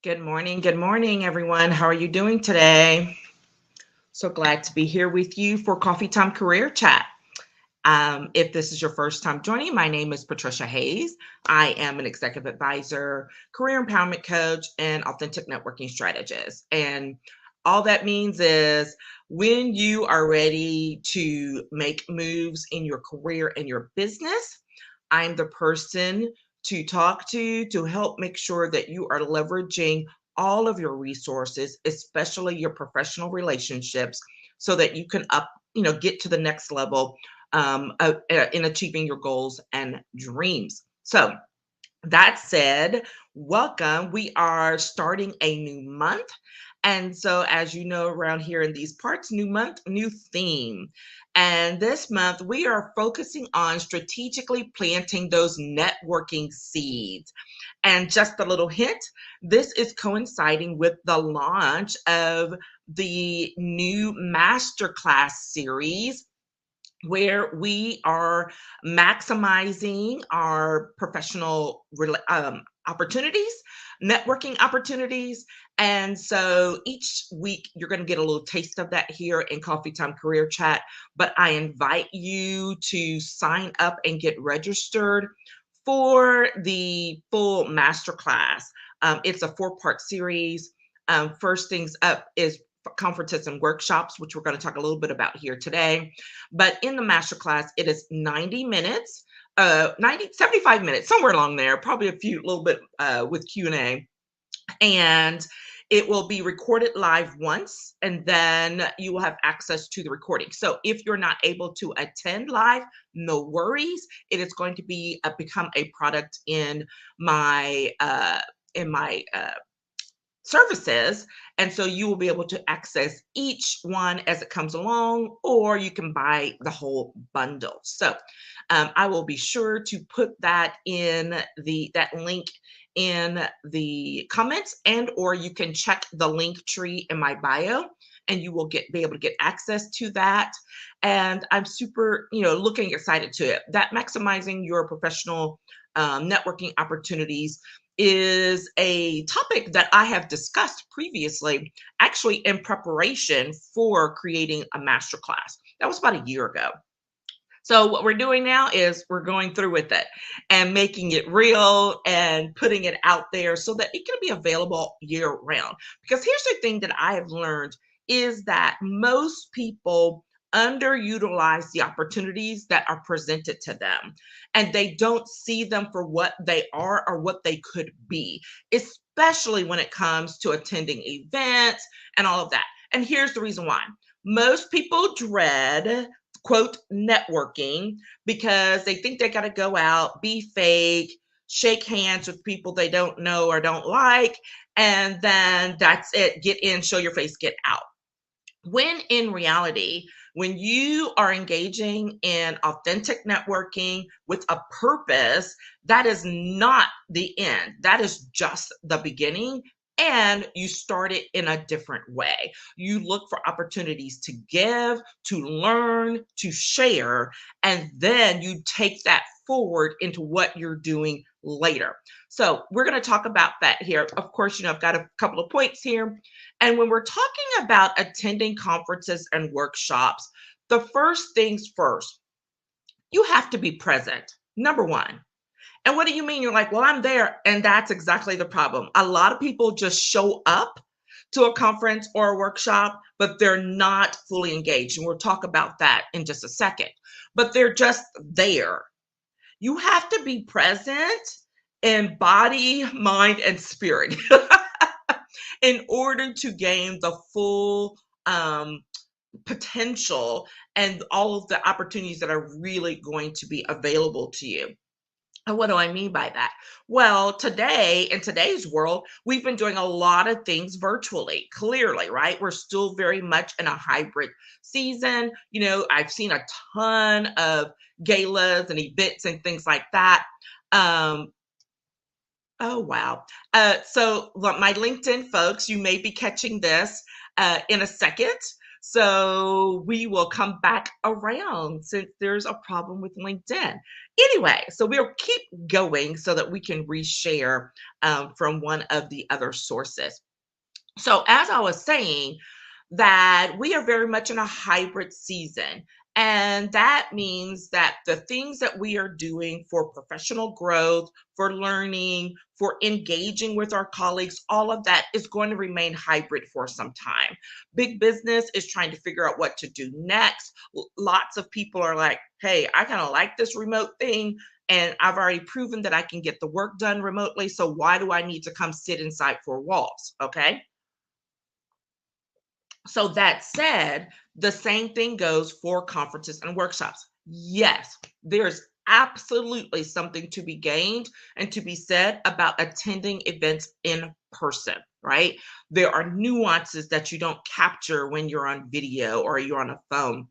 Good morning, everyone. How are you doing today? So glad to be here with you for Coffee Time Career Chat. If this is your first time joining, my name is Patricia Hayes. I am an executive advisor, career empowerment coach, and authentic networking strategist. And all that means is when you are ready to make moves in your career and your business, I'm the person to talk to help make sure that you are leveraging all of your resources, especially your professional relationships, so that you can get to the next level in achieving your goals and dreams. So, that said, welcome. We are starting a new month. And so, as you know, around here in these parts, new month, new theme. And this month, we are focusing on strategically planting those networking seeds. And just a little hint, this is coinciding with the launch of the new masterclass series where we are maximizing our professional opportunities, networking opportunities. And so each week you're going to get a little taste of that here in Coffee Time Career Chat. But I invite you to sign up and get registered for the full masterclass. It's a 4-part series. First things up is conferences and workshops, which we're going to talk a little bit about here today. But in the masterclass, it is 90 minutes, 75 minutes, somewhere along there, probably a few, little bit with Q&A. And it will be recorded live once, and then you will have access to the recording. So if you're not able to attend live, no worries. It is going to be become a product in my services. And so you will be able to access each one as it comes along, or you can buy the whole bundle. So I will be sure to put that in that link in the comments, and or you can check the link tree in my bio and you will be able to get access to that. And I'm super, looking excited to it. That maximizing your professional networking opportunities is a topic that I have discussed previously, actually in preparation for creating a masterclass. That was about a year ago. So what we're doing now is we're going through with it and making it real and putting it out there so that it can be available year round. Because here's the thing that I have learned is that most people underutilize the opportunities that are presented to them, and they don't see them for what they are or what they could be, especially when it comes to attending events and all of that. And here's the reason why. Most people dread quote networking because they think they got to go out, be fake, shake hands with people they don't know or don't like, and then that's it. Get in, show your face, get out. When in reality, when you are engaging in authentic networking with a purpose, that is not the end. That is just the beginning. And you start it in a different way. You look for opportunities to give, to learn, to share, and then you take that forward into what you're doing later. So, we're going to talk about that here. Of course, I've got a couple of points here. And when we're talking about attending conferences and workshops, the first things first, you have to be present. Number one. And what do you mean? You're like, well, I'm there. And that's exactly the problem. A lot of people just show up to a conference or a workshop, but they're not fully engaged. And we'll talk about that in just a second. But they're just there. You have to be present in body, mind, and spirit in order to gain the full potential and all of the opportunities that are really going to be available to you. And what do I mean by that? Well, today, in today's world, we've been doing a lot of things virtually, clearly, right? We're still very much in a hybrid season. I've seen a ton of galas and events and things like that. Oh, wow. So my LinkedIn folks, you may be catching this in a second. So we will come back around since there's a problem with LinkedIn. Anyway, so we'll keep going so that we can reshare from one of the other sources. So, as I was saying, that we are very much in a hybrid season. And that means that the things that we are doing for professional growth, for learning, for engaging with our colleagues, all of that is going to remain hybrid for some time. Big business is trying to figure out what to do next. Lots of people are like, hey, I kind of like this remote thing. And I've already proven that I can get the work done remotely. So why do I need to come sit inside four walls? Okay. So that said, the same thing goes for conferences and workshops. Yes, there's absolutely something to be gained and to be said about attending events in person, right? There are nuances that you don't capture when you're on video or you're on a phone.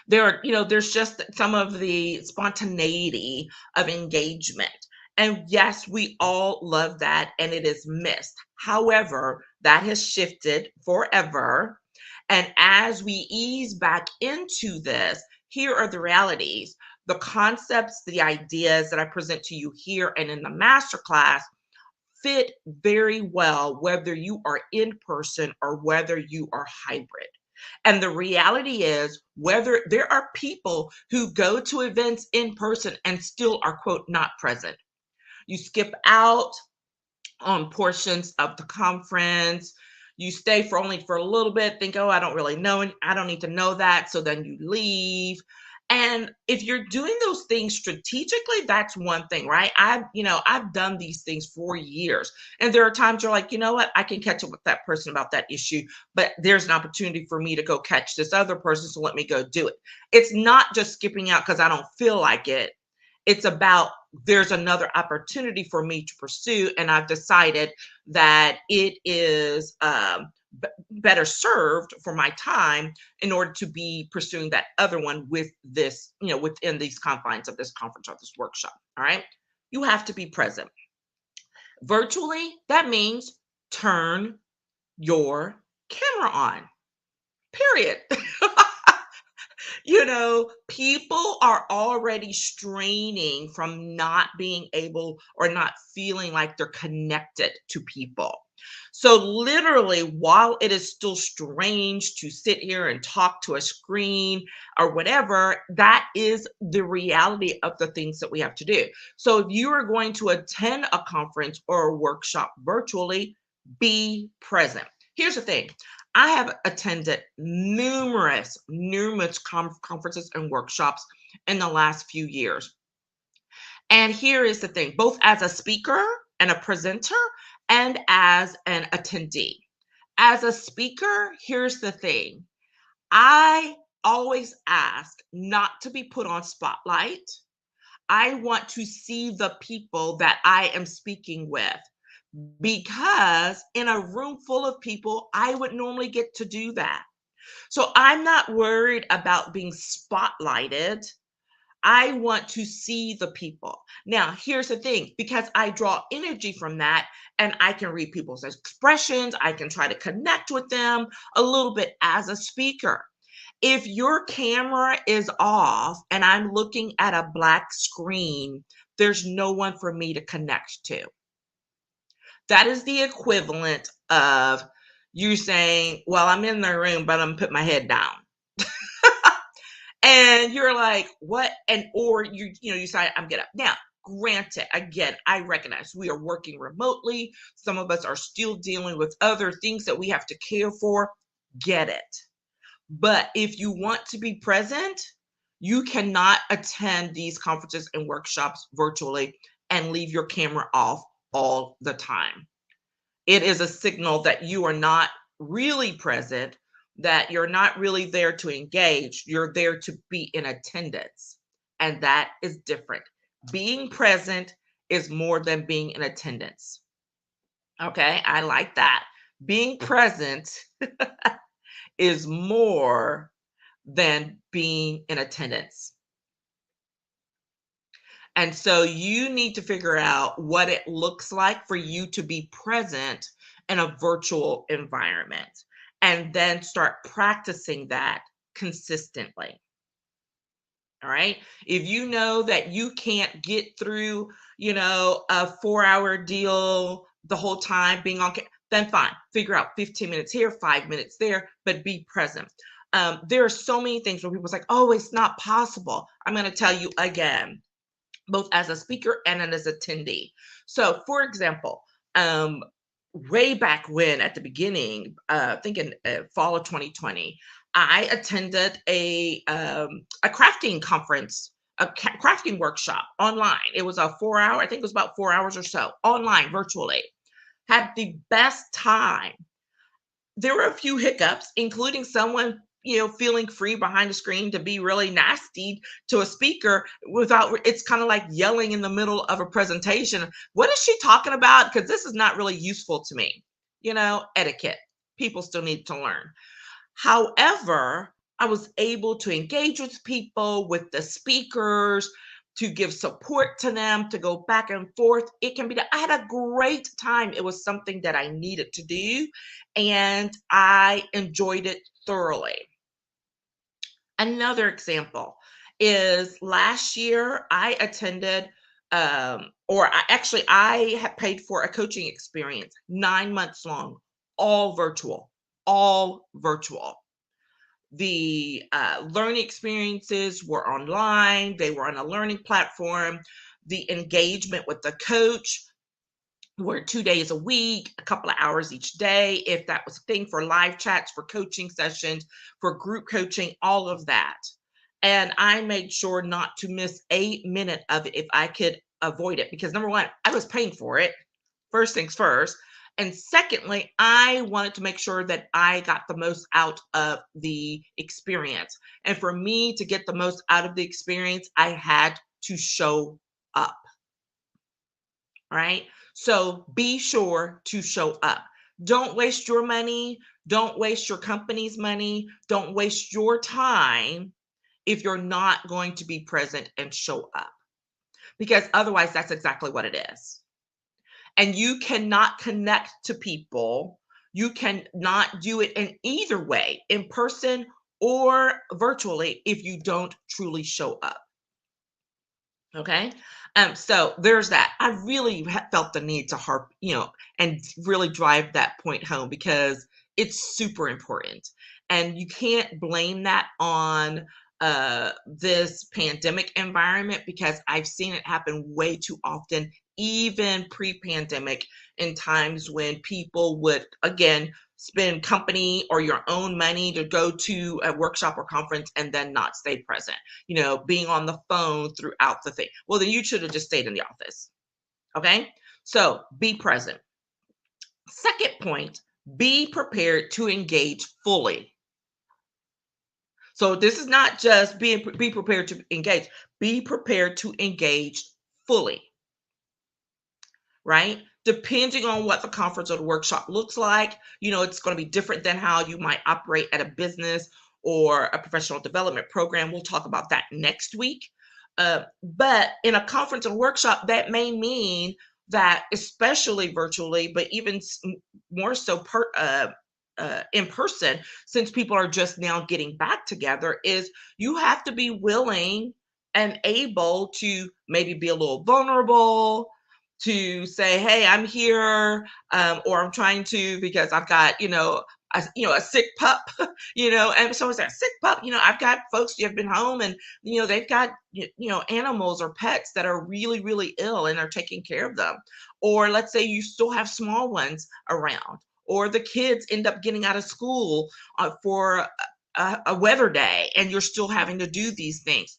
There's just some of the spontaneity of engagement. And yes, we all love that and it is missed. However, that has shifted forever. And as we ease back into this, here are the realities. The concepts, the ideas that I present to you here and in the masterclass fit very well, whether you are in person or whether you are hybrid. And the reality is, whether there are people who go to events in person and still are, quote, not present. You skip out on portions of the conference. You stay for only for a little bit, think, oh, I don't really know, and I don't need to know that. So then you leave. And if you're doing those things strategically, that's one thing, right? I've done these things for years. And there are times you're like, you know what, I can catch up with that person about that issue, but there's an opportunity for me to go catch this other person. So let me go do it. It's not just skipping out because I don't feel like it. It's about there's another opportunity for me to pursue, and I've decided that it is better served for my time in order to be pursuing that other one with this, within these confines of this conference or this workshop. All right. You have to be present. Virtually, that means turn your camera on, period. People are already straining from not being able or not feeling like they're connected to people. So, literally, while it is still strange to sit here and talk to a screen or whatever, that is the reality of the things that we have to do. So, if you are going to attend a conference or a workshop virtually, be present. Here's the thing. I have attended numerous conferences and workshops in the last few years. And here is the thing, both as a speaker and a presenter and as an attendee. As a speaker, here's the thing. I always ask not to be put on spotlight. I want to see the people that I am speaking with, because in a room full of people, I would normally get to do that. So I'm not worried about being spotlighted. I want to see the people. Now, here's the thing, because I draw energy from that and I can read people's expressions, I can try to connect with them a little bit as a speaker. If your camera is off and I'm looking at a black screen, there's no one for me to connect to. That is the equivalent of you saying, well, I'm in the room, but I'm put my head down. And you're like, what? And or you say, I'm get up. Now, granted, again, I recognize we are working remotely. Some of us are still dealing with other things that we have to care for. Get it. But if you want to be present, you cannot attend these conferences and workshops virtually and leave your camera off all the time. It is a signal that you are not really present, that you're not really there to engage. You're there to be in attendance. And that is different. Being present is more than being in attendance. Okay, I like that. Being present is more than being in attendance. And so you need to figure out what it looks like for you to be present in a virtual environment. and then start practicing that consistently. All right. If you know that you can't get through, a 4 hour deal the whole time being on, then fine. Figure out 15 minutes here, 5 minutes there, but be present. There are so many things where people's like, oh, it's not possible. I'm going to tell you again, both as a speaker and as an attendee. So, for example, um, way back when at the beginning, I think in fall of 2020, I attended a crafting conference, crafting workshop online. It was a 4 hour, I think it was about 4 hours or so, online, virtually. Had the best time. There were a few hiccups, including someone, feeling free behind the screen to be really nasty to a speaker without, it's kind of like yelling in the middle of a presentation. What is she talking about? Because this is not really useful to me. Etiquette. People still need to learn. However, I was able to engage with people, with the speakers, to give support to them, to go back and forth. It can be done. I had a great time. It was something that I needed to do, and I enjoyed it thoroughly. Another example is last year I attended, I had paid for a coaching experience, 9 months long, all virtual, all virtual. The learning experiences were online, they were on a learning platform. The engagement with the coach were 2 days a week, a couple of hours each day, if that was a thing, for live chats, for coaching sessions, for group coaching, all of that. And I made sure not to miss a minute of it if I could avoid it, because number one, I was paying for it, first things first. And secondly, I wanted to make sure that I got the most out of the experience. And for me to get the most out of the experience, I had to show up. Right? So be sure to show up. Don't waste your money. Don't waste your company's money. Don't waste your time if you're not going to be present and show up, because otherwise, that's exactly what it is. And you cannot connect to people. You cannot do it in either way, in person or virtually, if you don't truly show up. Okay. So there's that. I really felt the need to harp, and really drive that point home, because it's super important. And you can't blame that on this pandemic environment, because I've seen it happen way too often, even pre-pandemic, in times when people would, again, spend company or your own money to go to a workshop or conference and then not stay present, being on the phone throughout the thing. Well, then you should have just stayed in the office. Okay. So be present. Second point, be prepared to engage fully. So this is not just be prepared to engage, be prepared to engage fully, right? Depending on what the conference or the workshop looks like, it's going to be different than how you might operate at a business or a professional development program. We'll talk about that next week. But in a conference and workshop, that may mean that, especially virtually, but even more so in person, since people are just now getting back together, is you have to be willing and able to maybe be a little vulnerable, to say, hey, I'm here, or I'm trying to, because I've got, a sick pup, and someone said, sick pup, I've got folks who have been home, and, they've got, animals or pets that are really, really ill and are taking care of them. Or let's say you still have small ones around, or the kids end up getting out of school for a weather day, and you're still having to do these things.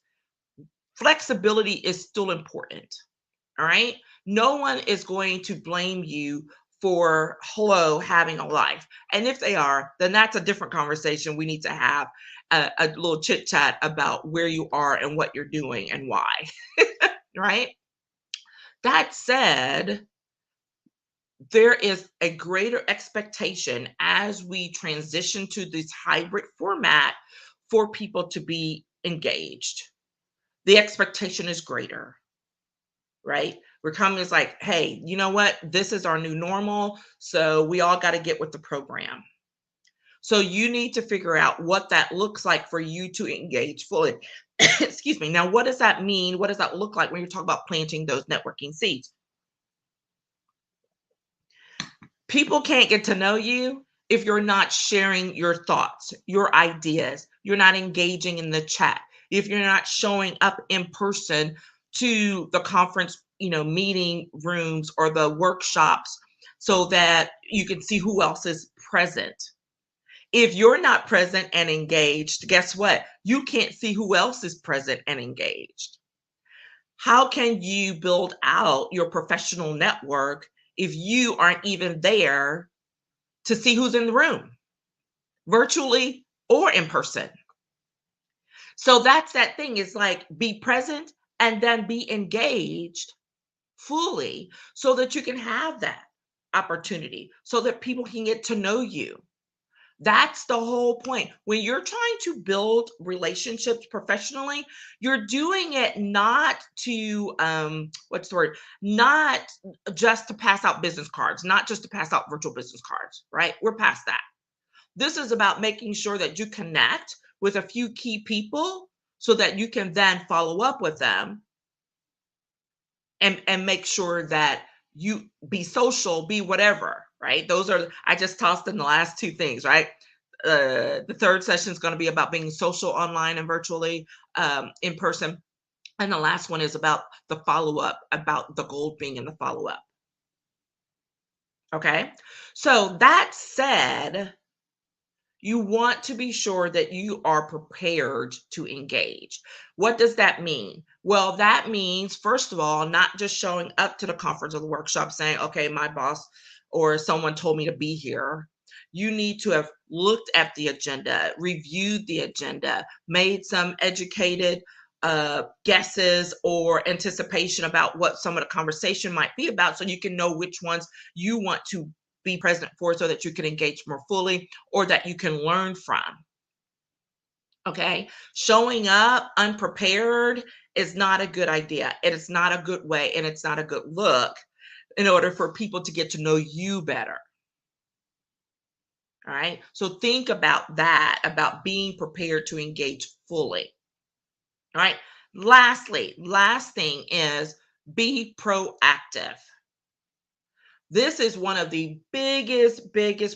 Flexibility is still important. All right. No one is going to blame you for having a life. And if they are, then that's a different conversation. We need to have a little chit chat about where you are and what you're doing and why. Right. That said, there is a greater expectation as we transition to this hybrid format for people to be engaged. The expectation is greater, right? We're coming as like, hey, you know what? This is our new normal. So we all got to get with the program. So you need to figure out what that looks like for you to engage fully. Excuse me. Now, what does that mean? What does that look like when you're talking about planting those networking seeds? People can't get to know you if you're not sharing your thoughts, your ideas, you're not engaging in the chat, if you're not showing up in person to the conference, meeting rooms or the workshops so that you can see who else is present. If you're not present and engaged, guess what? You can't see who else is present and engaged. How can you build out your professional network if you aren't even there to see who's in the room, virtually or in person? So that's that thing. It's like be present and then be engaged fully so that you can have that opportunity, so that people can get to know you. That's the whole point. When you're trying to build relationships professionally, you're doing it not to what's the word? Not just to pass out business cards, not just to pass out virtual business cards, right? We're past that. This is about making sure that you connect with a few key people so that you can then follow up with them and make sure that you be social, be whatever, right? Those are, I just tossed in the last two things, right? The third session is going to be about being social online and virtually, in person. And the last one is about the follow up, about the gold being in the follow up. Okay. So that said, you want to be sure that you are prepared to engage. What does that mean? Well, that means, first of all, not just showing up to the conference or the workshop saying, okay, my boss or someone told me to be here. You need to have looked at the agenda, reviewed the agenda, made some educated guesses or anticipation about what some of the conversation might be about so you can know which ones you want to be present for so that you can engage more fully or that you can learn from. Okay. Showing up unprepared is not a good idea. It is not a good way and it's not a good look in order for people to get to know you better. All right. So think about that, about being prepared to engage fully. All right. Lastly, last thing is be proactive. This is one of the biggest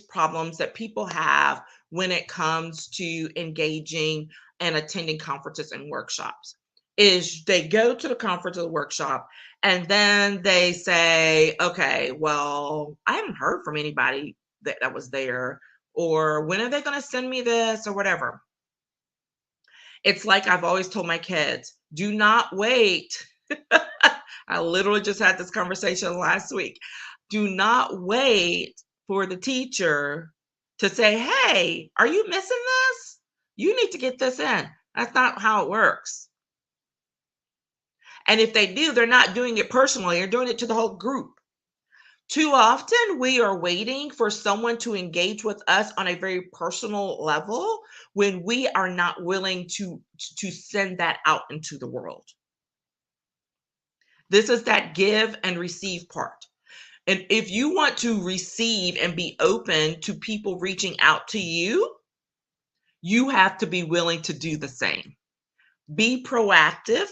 problems that people have when it comes to engaging and attending conferences and workshops is they go to the conference or the workshop and then they say, okay, well, I haven't heard from anybody that was there, or when are they going to send me this or whatever. It's like I've always told my kids, do not wait. I literally just had this conversation last week. Do not wait for the teacher to say, hey, are you missing this? You need to get this in. That's not how it works. And if they do, they're not doing it personally, they're doing it to the whole group. Too often, we are waiting for someone to engage with us on a very personal level when we are not willing to send that out into the world. This is that give and receive part. And if you want to receive and be open to people reaching out to you, you have to be willing to do the same. Be proactive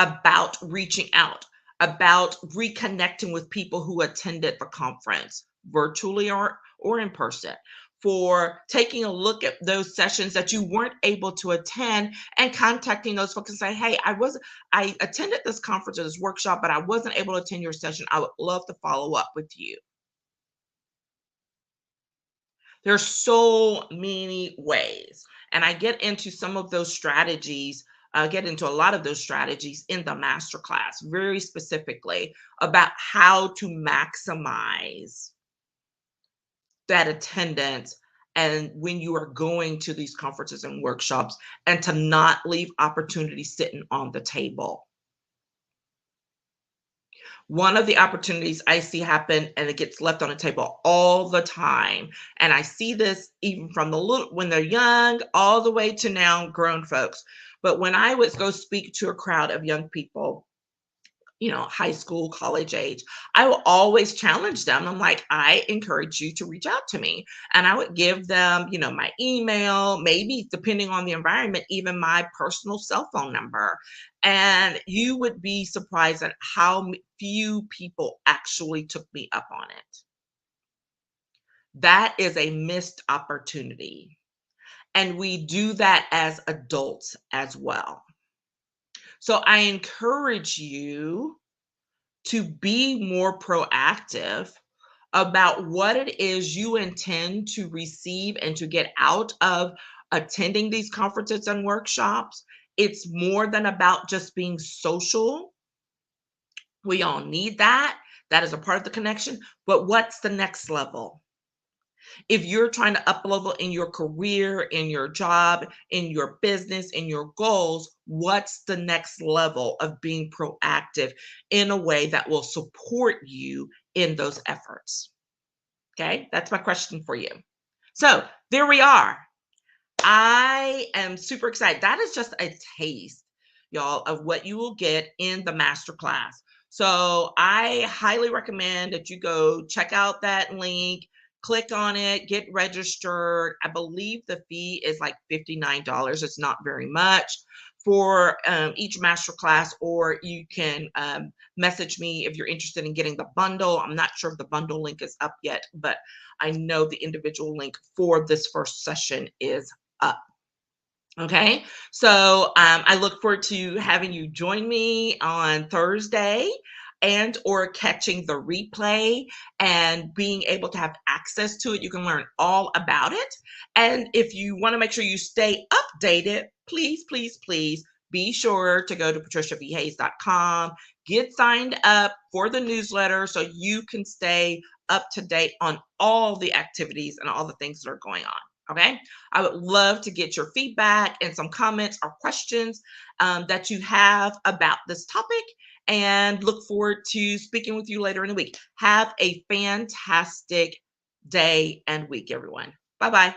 about reaching out, about reconnecting with people who attended the conference virtually or in person, for taking a look at those sessions that you weren't able to attend and contacting those folks and say, hey, I attended this conference or this workshop, but I wasn't able to attend your session. I would love to follow up with you. There's so many ways. And I get into some of those strategies, get into a lot of those strategies in the masterclass, very specifically about how to maximize that attendance and when you are going to these conferences and workshops, and to not leave opportunities sitting on the table. One of the opportunities I see happen and it gets left on the table all the time, and I see this even from the little when they're young all the way to now grown folks. But when I would go speak to a crowd of young people, high school, college age, I will always challenge them. I'm like, I encourage you to reach out to me. And I would give them, my email, maybe depending on the environment, even my personal cell phone number. And you would be surprised at how few people actually took me up on it. That is a missed opportunity. And we do that as adults as well. So I encourage you to be more proactive about what it is you intend to receive and to get out of attending these conferences and workshops. It's more than about just being social. We all need that. That is a part of the connection. But what's the next level? If you're trying to up level in your career, in your job, in your business, in your goals, what's the next level of being proactive in a way that will support you in those efforts? Okay, that's my question for you. So there we are. I am super excited. That is just a taste, y'all, of what you will get in the masterclass. So I highly recommend that you go check out that link, click on it, get registered. I believe the fee is like $59. It's not very much for each masterclass, or you can message me if you're interested in getting the bundle. I'm not sure if the bundle link is up yet, but I know the individual link for this first session is up. Okay, so I look forward to having you join me on Thursday and or catching the replay and being able to have access to it. You can learn all about it. And if you want to make sure you stay updated, please, please, please be sure to go to patriciavhayes.com, get signed up for the newsletter so you can stay up to date on all the activities and all the things that are going on. Okay, I would love to get your feedback and some comments or questions that you have about this topic, and look forward to speaking with you later in the week. Have a fantastic day and week, everyone. Bye bye.